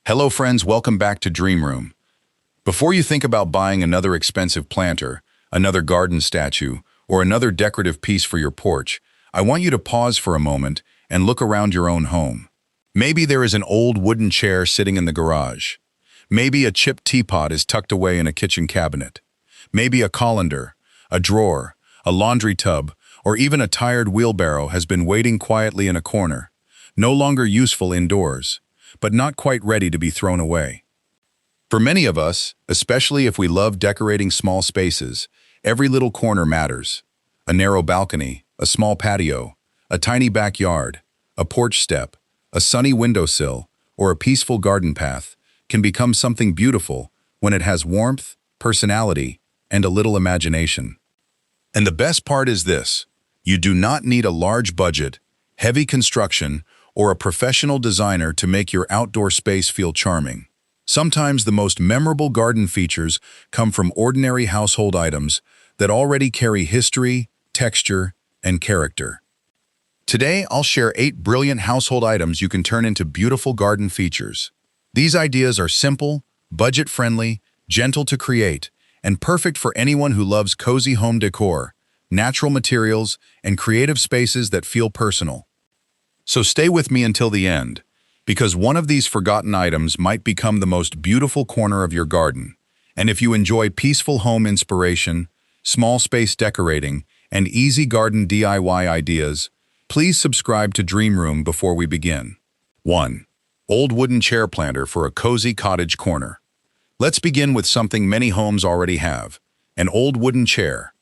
Hello friends, welcome back to Dream Room. Before you think about buying another expensive planter, another garden statue, or another decorative piece for your porch, I want you to pause for a moment and look around your own home. Maybe there is an old wooden chair sitting in the garage. Maybe a chipped teapot is tucked away in a kitchen cabinet. Maybe a colander, a drawer, a laundry tub, or even a tired wheelbarrow has been waiting quietly in a corner, no longer useful indoors, but not quite ready to be thrown away. For many of us, especially if we love decorating small spaces, every little corner matters. A narrow balcony, a small patio, a tiny backyard, a porch step, a sunny windowsill, or a peaceful garden path can become something beautiful when it has warmth, personality, and a little imagination. And the best part is this: you do not need a large budget, heavy construction, or a professional designer to make your outdoor space feel charming. Sometimes the most memorable garden features come from ordinary household items that already carry history, texture, and character. Today, I'll share 8 brilliant household items you can turn into beautiful garden features. These ideas are simple, budget-friendly, gentle to create, and perfect for anyone who loves cozy home decor, natural materials, and creative spaces that feel personal. So stay with me until the end, because one of these forgotten items might become the most beautiful corner of your garden. And if you enjoy peaceful home inspiration, small space decorating, and easy garden DIY ideas, please subscribe to Dream Room before we begin. 1. Old wooden chair planter for a cozy cottage corner. Let's begin with something many homes already have: an old wooden chair.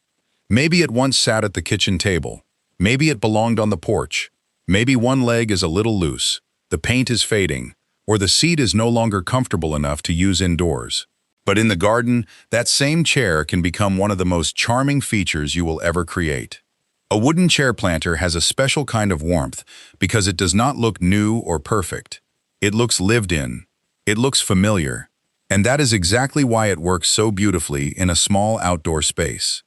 Maybe it once sat at the kitchen table. Maybe it belonged on the porch. Maybe one leg is a little loose, the paint is fading, or the seat is no longer comfortable enough to use indoors. But in the garden, that same chair can become one of the most charming features you will ever create. A wooden chair planter has a special kind of warmth because it does not look new or perfect. It looks lived in. It looks familiar. And that is exactly why it works so beautifully in a small outdoor space.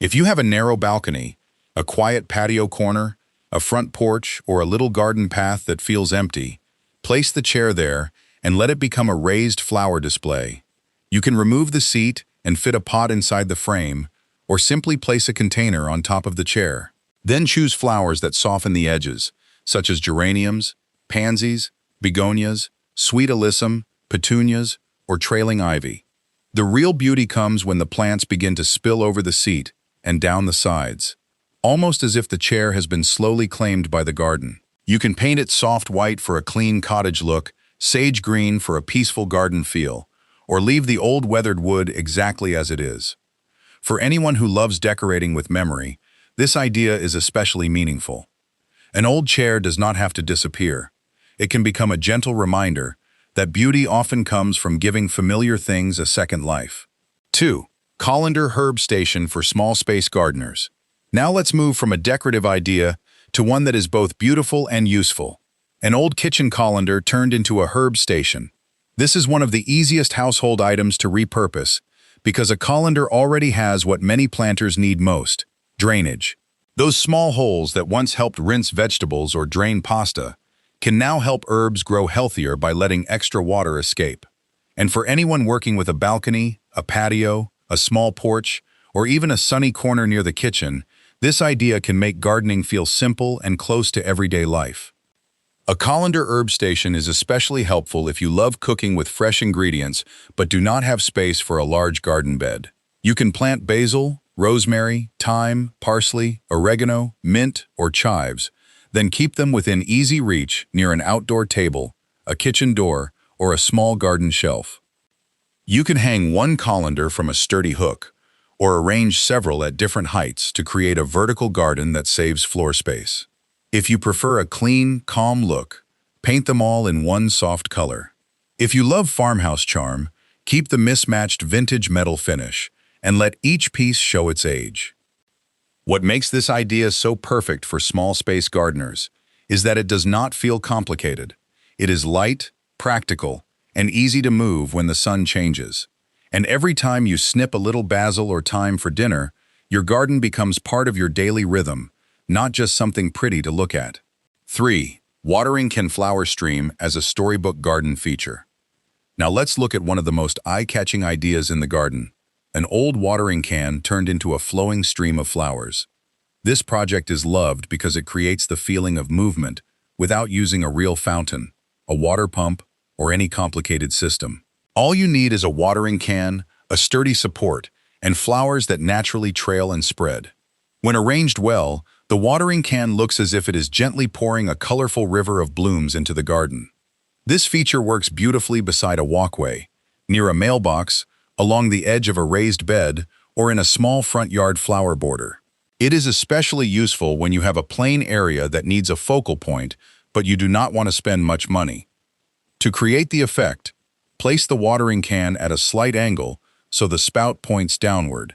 If you have a narrow balcony, a quiet patio corner, a front porch, or a little garden path that feels empty, place the chair there and let it become a raised flower display. You can remove the seat and fit a pot inside the frame, or simply place a container on top of the chair. Then choose flowers that soften the edges, such as geraniums, pansies, begonias, sweet alyssum, petunias, or trailing ivy. The real beauty comes when the plants begin to spill over the seat and down the sides, almost as if the chair has been slowly claimed by the garden. You can paint it soft white for a clean cottage look, sage green for a peaceful garden feel, or leave the old weathered wood exactly as it is. For anyone who loves decorating with memory, this idea is especially meaningful. An old chair does not have to disappear. It can become a gentle reminder that beauty often comes from giving familiar things a second life. 2. Colander herb station for small space gardeners. Now let's move from a decorative idea to one that is both beautiful and useful. An old kitchen colander turned into a herb station. This is one of the easiest household items to repurpose because a colander already has what many planters need most: drainage. Those small holes that once helped rinse vegetables or drain pasta can now help herbs grow healthier by letting extra water escape. And for anyone working with a balcony, a patio, a small porch, or even a sunny corner near the kitchen, this idea can make gardening feel simple and close to everyday life. A colander herb station is especially helpful if you love cooking with fresh ingredients but do not have space for a large garden bed. You can plant basil, rosemary, thyme, parsley, oregano, mint, or chives, then keep them within easy reach near an outdoor table, a kitchen door, or a small garden shelf. You can hang one colander from a sturdy hook, or arrange several at different heights to create a vertical garden that saves floor space. If you prefer a clean, calm look, paint them all in one soft color. If you love farmhouse charm, keep the mismatched vintage metal finish and let each piece show its age. What makes this idea so perfect for small space gardeners is that it does not feel complicated. It is light, practical, and easy to move when the sun changes. And every time you snip a little basil or thyme for dinner, your garden becomes part of your daily rhythm, not just something pretty to look at. 3. Watering can flower stream as a storybook garden feature. Now let's look at one of the most eye-catching ideas in the garden. An old watering can turned into a flowing stream of flowers. This project is loved because it creates the feeling of movement without using a real fountain, a water pump, or any complicated system. All you need is a watering can, a sturdy support, and flowers that naturally trail and spread. When arranged well, the watering can looks as if it is gently pouring a colorful river of blooms into the garden. This feature works beautifully beside a walkway, near a mailbox, along the edge of a raised bed, or in a small front yard flower border. It is especially useful when you have a plain area that needs a focal point, but you do not want to spend much money. To create the effect, place the watering can at a slight angle so the spout points downward.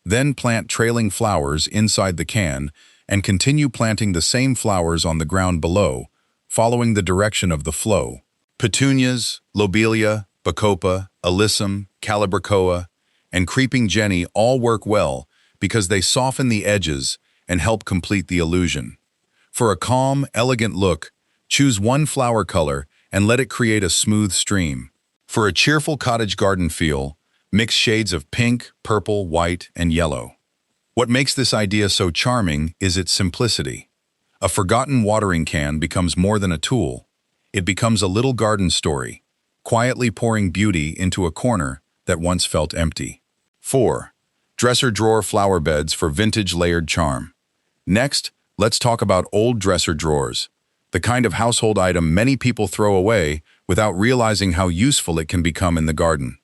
Then plant trailing flowers inside the can and continue planting the same flowers on the ground below, following the direction of the flow. Petunias, lobelia, bacopa, alyssum, calibrachoa, and creeping jenny all work well because they soften the edges and help complete the illusion. For a calm, elegant look, choose one flower color and let it create a smooth stream. For a cheerful cottage garden feel, mix shades of pink, purple, white, and yellow. What makes this idea so charming is its simplicity. A forgotten watering can becomes more than a tool. It becomes a little garden story, quietly pouring beauty into a corner that once felt empty. 4. Dresser drawer flower beds for vintage layered charm. Next, let's talk about old dresser drawers, the kind of household item many people throw away without realizing how useful it can become in the garden.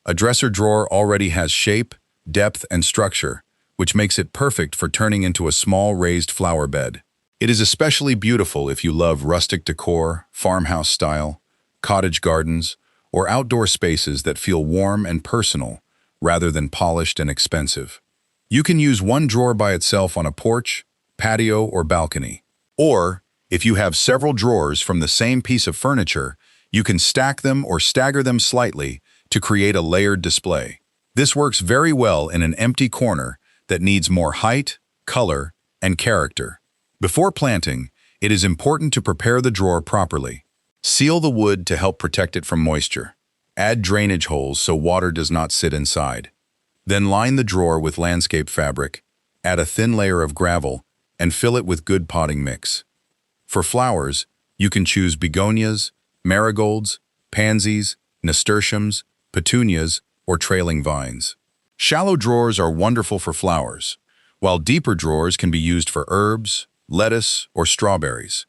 A dresser drawer already has shape, depth, and structure, which makes it perfect for turning into a small raised flower bed. It is especially beautiful if you love rustic decor, farmhouse style, cottage gardens, or outdoor spaces that feel warm and personal rather than polished and expensive. You can use one drawer by itself on a porch, patio, or balcony. Or, if you have several drawers from the same piece of furniture, you can stack them or stagger them slightly to create a layered display. This works very well in an empty corner that needs more height, color, and character. Before planting, it is important to prepare the drawer properly. Seal the wood to help protect it from moisture. Add drainage holes so water does not sit inside. Then line the drawer with landscape fabric, add a thin layer of gravel, and fill it with good potting mix. For flowers, you can choose begonias, marigolds, pansies, nasturtiums, petunias, or trailing vines. Shallow drawers are wonderful for flowers, while deeper drawers can be used for herbs, lettuce, or strawberries.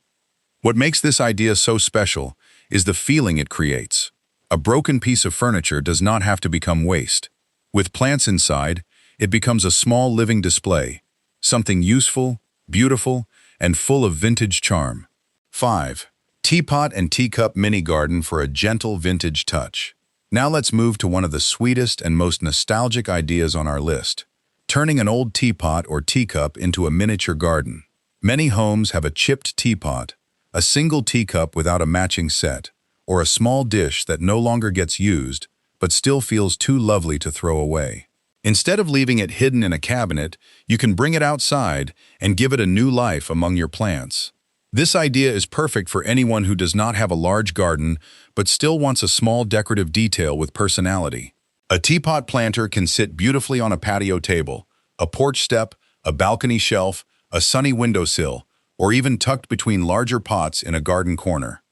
What makes this idea so special is the feeling it creates. A broken piece of furniture does not have to become waste. With plants inside, it becomes a small living display, something useful, beautiful, and full of vintage charm. 5. Teapot and teacup mini garden for a gentle vintage touch. Now let's move to one of the sweetest and most nostalgic ideas on our list, turning an old teapot or teacup into a miniature garden. Many homes have a chipped teapot, a single teacup without a matching set, or a small dish that no longer gets used but still feels too lovely to throw away. Instead of leaving it hidden in a cabinet, you can bring it outside and give it a new life among your plants. This idea is perfect for anyone who does not have a large garden but still wants a small decorative detail with personality. A teapot planter can sit beautifully on a patio table, a porch step, a balcony shelf, a sunny windowsill, or even tucked between larger pots in a garden corner.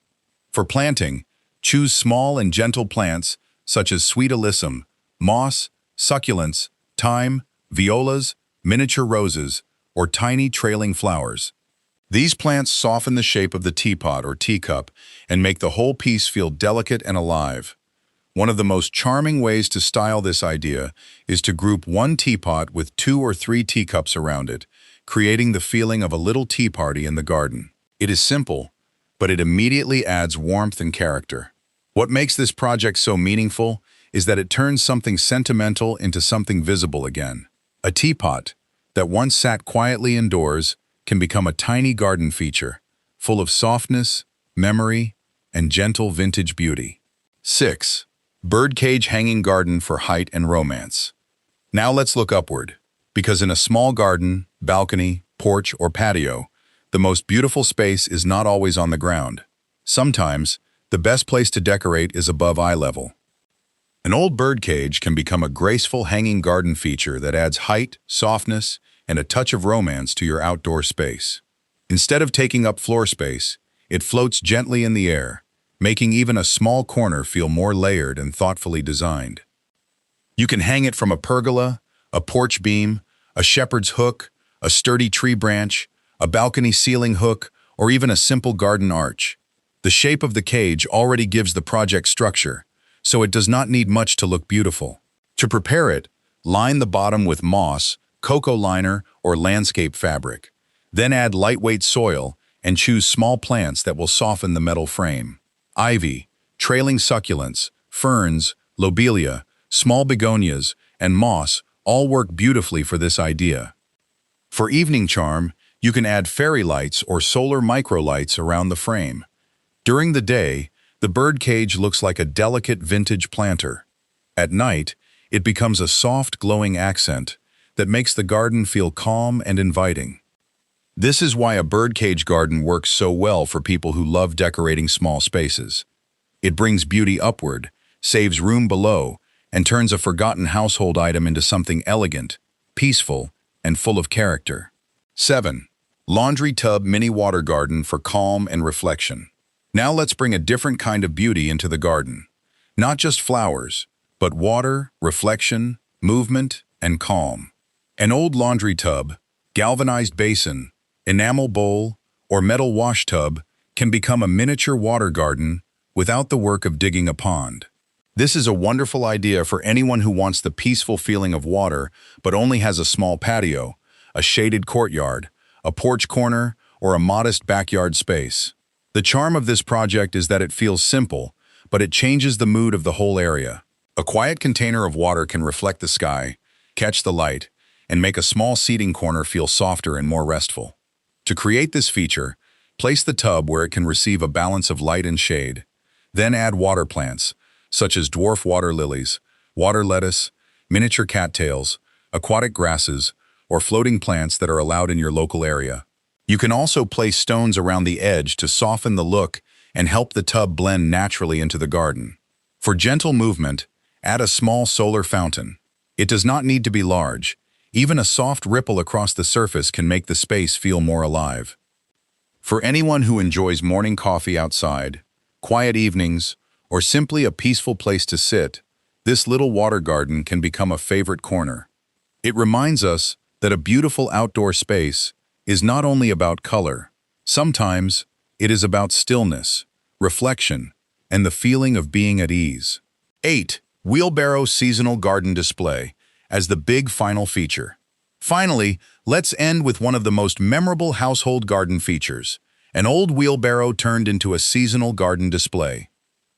For planting, choose small and gentle plants such as sweet alyssum, moss, succulents, thyme, violas, miniature roses, or tiny trailing flowers. These plants soften the shape of the teapot or teacup and make the whole piece feel delicate and alive. One of the most charming ways to style this idea is to group one teapot with 2 or 3 teacups around it, creating the feeling of a little tea party in the garden. It is simple, but it immediately adds warmth and character. What makes this project so meaningful is that it turns something sentimental into something visible again. A teapot that once sat quietly indoors can become a tiny garden feature, full of softness, memory, and gentle vintage beauty. 6. Birdcage hanging garden for height and romance. Now let's look upward, because in a small garden, balcony, porch, or patio, the most beautiful space is not always on the ground. Sometimes, the best place to decorate is above eye level. An old birdcage can become a graceful hanging garden feature that adds height, softness, and a touch of romance to your outdoor space. Instead of taking up floor space, it floats gently in the air, making even a small corner feel more layered and thoughtfully designed. You can hang it from a pergola, a porch beam, a shepherd's hook, a sturdy tree branch, a balcony ceiling hook, or even a simple garden arch. The shape of the cage already gives the project structure, so it does not need much to look beautiful. To prepare it, line the bottom with moss, cocoa liner, or landscape fabric. Then add lightweight soil and choose small plants that will soften the metal frame. Ivy, trailing succulents, ferns, lobelia, small begonias, and moss all work beautifully for this idea. For evening charm, you can add fairy lights or solar microlights around the frame. During the day, the birdcage looks like a delicate vintage planter. At night, it becomes a soft, glowing accent that makes the garden feel calm and inviting. This is why a birdcage garden works so well for people who love decorating small spaces. It brings beauty upward, saves room below, and turns a forgotten household item into something elegant, peaceful, and full of character. 7. Laundry tub mini water garden for calm and reflection. Now let's bring a different kind of beauty into the garden. Not just flowers, but water, reflection, movement, and calm. An old laundry tub, galvanized basin, enamel bowl, or metal wash tub can become a miniature water garden without the work of digging a pond. This is a wonderful idea for anyone who wants the peaceful feeling of water but only has a small patio, a shaded courtyard, a porch corner, or a modest backyard space. The charm of this project is that it feels simple, but it changes the mood of the whole area. A quiet container of water can reflect the sky, catch the light, and make a small seating corner feel softer and more restful. To create this feature, place the tub where it can receive a balance of light and shade. Then add water plants, such as dwarf water lilies, water lettuce, miniature cattails, aquatic grasses, or floating plants that are allowed in your local area. You can also place stones around the edge to soften the look and help the tub blend naturally into the garden. For gentle movement, add a small solar fountain. It does not need to be large. Even a soft ripple across the surface can make the space feel more alive. For anyone who enjoys morning coffee outside, quiet evenings, or simply a peaceful place to sit, this little water garden can become a favorite corner. It reminds us that a beautiful outdoor space is not only about color. Sometimes it is about stillness, reflection, and the feeling of being at ease. 8. Wheelbarrow seasonal garden display as the big final feature. Finally, let's end with one of the most memorable household garden features, an old wheelbarrow turned into a seasonal garden display.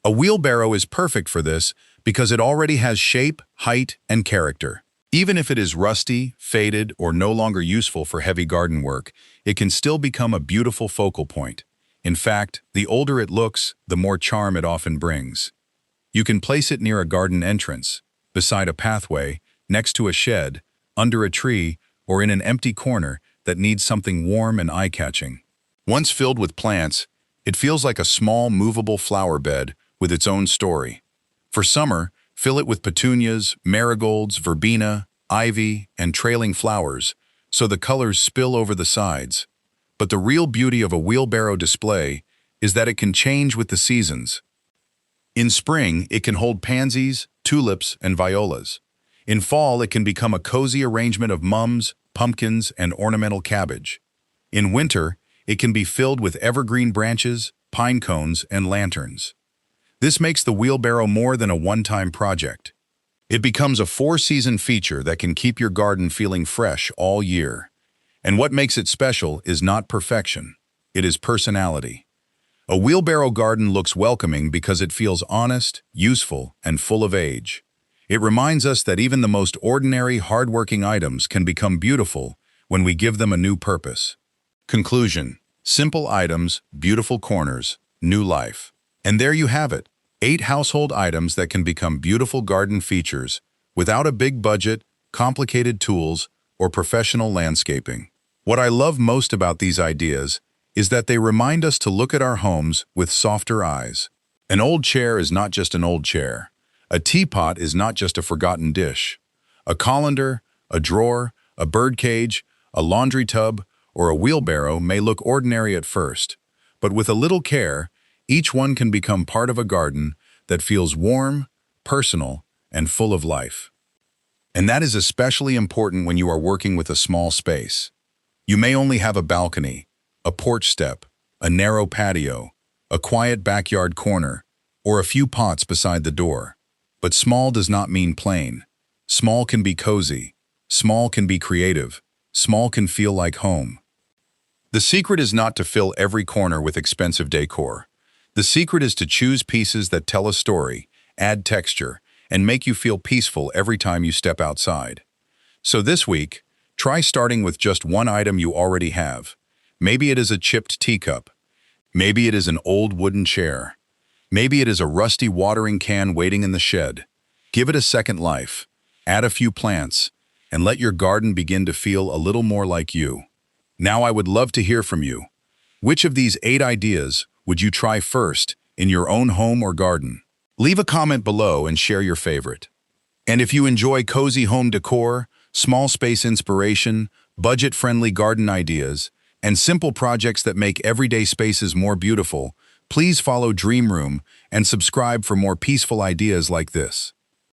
A wheelbarrow is perfect for this because it already has shape, height, and character. Even if it is rusty, faded, or no longer useful for heavy garden work, it can still become a beautiful focal point. In fact, the older it looks, the more charm it often brings. You can place it near a garden entrance, beside a pathway, next to a shed, under a tree, or in an empty corner that needs something warm and eye-catching. Once filled with plants, it feels like a small, movable flower bed with its own story. For summer, fill it with petunias, marigolds, verbena, ivy, and trailing flowers, so the colors spill over the sides. But the real beauty of a wheelbarrow display is that it can change with the seasons. In spring, it can hold pansies, tulips, and violas. In fall, it can become a cozy arrangement of mums, pumpkins, and ornamental cabbage. In winter, it can be filled with evergreen branches, pine cones, and lanterns. This makes the wheelbarrow more than a one-time project. It becomes a four-season feature that can keep your garden feeling fresh all year. And what makes it special is not perfection, it is personality. A wheelbarrow garden looks welcoming because it feels honest, useful, and full of age. It reminds us that even the most ordinary, hardworking items can become beautiful when we give them a new purpose. Conclusion: simple items, beautiful corners, new life. And there you have it, 8 household items that can become beautiful garden features without a big budget, complicated tools, or professional landscaping. What I love most about these ideas is that they remind us to look at our homes with softer eyes. An old chair is not just an old chair. A teapot is not just a forgotten dish. A colander, a drawer, a birdcage, a laundry tub, or a wheelbarrow may look ordinary at first, but with a little care, each one can become part of a garden that feels warm, personal, and full of life. And that is especially important when you are working with a small space. You may only have a balcony, a porch step, a narrow patio, a quiet backyard corner, or a few pots beside the door. But small does not mean plain. Small can be cozy. Small can be creative. Small can feel like home. The secret is not to fill every corner with expensive decor. The secret is to choose pieces that tell a story, add texture, and make you feel peaceful every time you step outside. So this week, try starting with just one item you already have. Maybe it is a chipped teacup. Maybe it is an old wooden chair. Maybe it is a rusty watering can waiting in the shed. Give it a second life. Add a few plants, and let your garden begin to feel a little more like you. Now I would love to hear from you. Which of these 8 ideas would you try first in your own home or garden? Leave a comment below and share your favorite. And if you enjoy cozy home decor, small space inspiration, budget-friendly garden ideas, and simple projects that make everyday spaces more beautiful, please follow Dream Room and subscribe for more peaceful ideas like this.